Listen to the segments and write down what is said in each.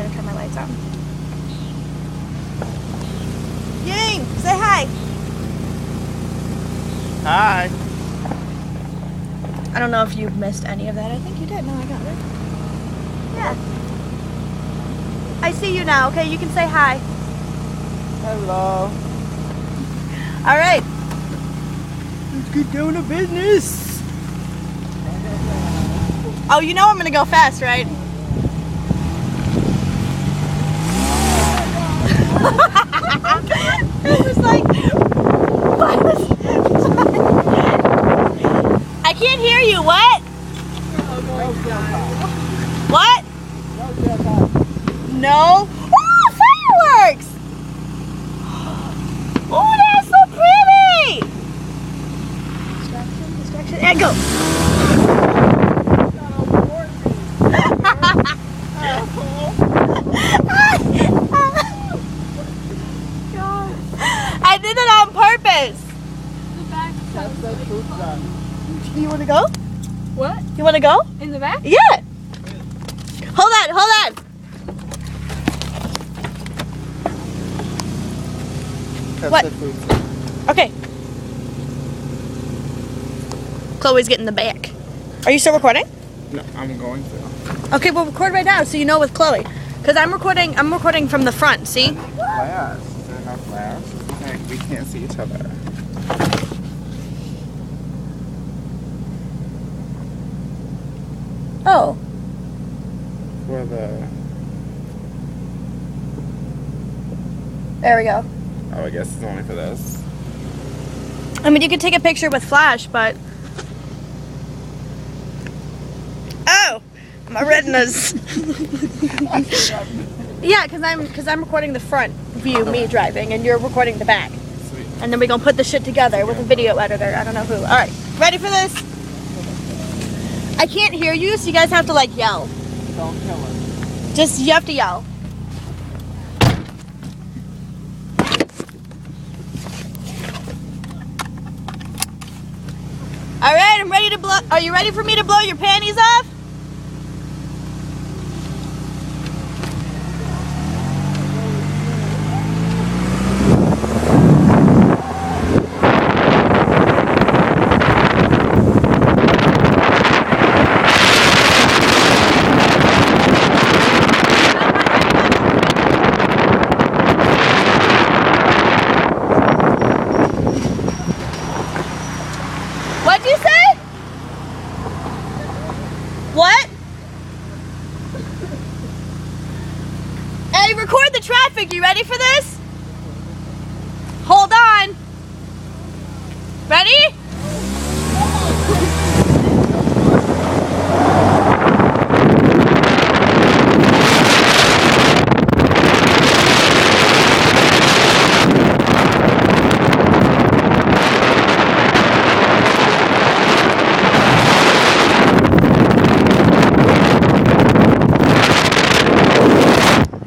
gotta turn my lights on. Ying, say hi. Hi. I don't know if you missed any of that. I think you did. No, I got it. Yeah. I see you now, okay? You can say hi. Hello. All right. Let's get down to business. Oh, you know I'm gonna go fast, right? It was like, what? I can't hear you. What? What? No. Oh, fireworks! Oh, that's so pretty! Distraction, and go. I did it on purpose. You want to go? What? You want to go? In the back? Yeah. Hold on, hold on. That's What? the food truck. Okay. Chloe's getting the back. Are you still recording? No, I'm going to. Okay, well record right now so you know with Chloe. Because I'm recording from the front, see? Flash. Is there enough flash? We can't see each other. Oh. For the... There we go. Oh, I guess it's only for this. I mean, you could take a picture with flash, but... Oh! My retinas. Yeah, because I'm recording the front view, me driving, and you're recording the back. Sweet. And then we're going to put the shit together with a video editor. I don't know who. All right. Ready for this? I can't hear you, so you guys have to, like, yell. Don't kill us. Just, you have to yell. All right, I'm ready to blow. Are you ready for me to blow your panties off? What'd you say? What? Hey, record the traffic. You ready for this? Hold on. Ready?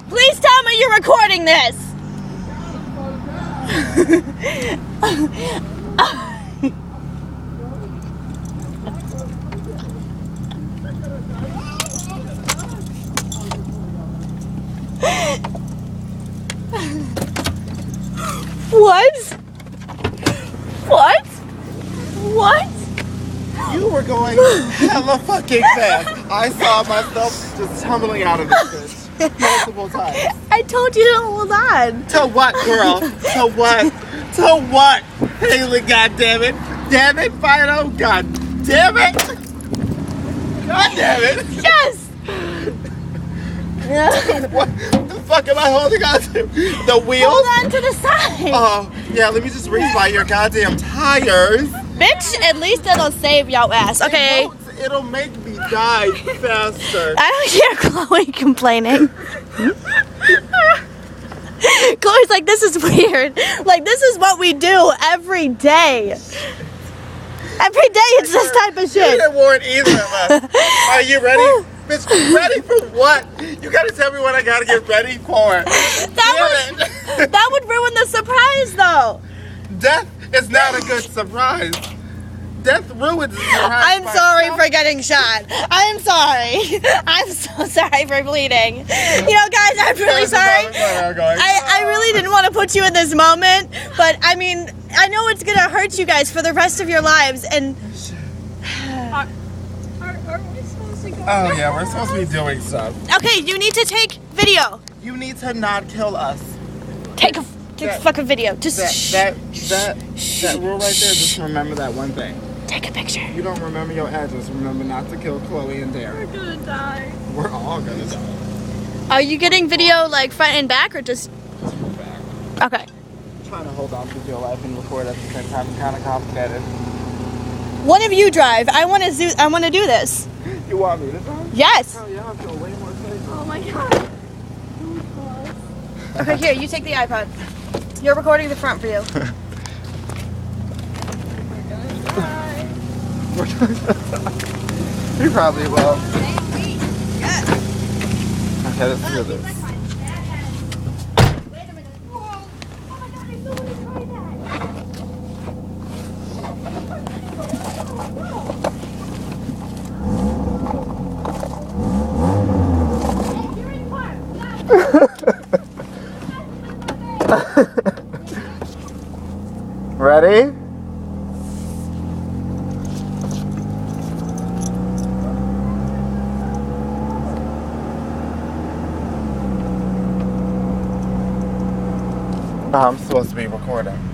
Please tell me you're recording this. What? What? What? You were going hella fucking fast. I saw myself just tumbling out of this bitch multiple times. I told you to hold on. To what, girl? To what? To what? Haley, goddammit. Damn it, Fido. God damn it. God damn it. Yes. What the fuck am I holding on to? The wheels? Hold on to the side. Oh, yeah, let me just reach by your goddamn tires. Bitch, at least it'll save y'all ass. Okay. It'll make me die faster. I don't hear Chloe complaining. Chloe's like, this is weird. Like, this is what we do every day. Every day it's this type of You shit. didn't warn either of us. Are you ready? Bitch, ready for what? You gotta tell me what I gotta get ready for. That would ruin the surprise, though. Death is not a good surprise. death ruins. I'm sorry for getting shot. I'm sorry. I'm so sorry for bleeding. You know, guys, I'm really sorry. I really didn't want to put you in this moment, but I mean, I know it's gonna hurt you guys for the rest of your lives, and. Are we supposed to go? Oh yeah, we're supposed to be doing stuff. Okay, you need to take video. You need to not kill us. Take a fucking video. Just that rule right there. Just remember that one thing. take a picture. You don't remember your address. Remember not to kill Chloe and Derek. We're gonna die. We're all gonna die. Are you getting video like front and back or just? Back. Okay. Trying to hold on to your life and record at the same time is kind of complicated. One of you drive. I want to do this. You want me to drive? Yes. Oh yeah, I feel way more safe. Oh my god. Okay, here, you take the iPod. You're recording the front for you. You probably will. Yes. Okay, let's do this. Ready? I'm supposed to be recording.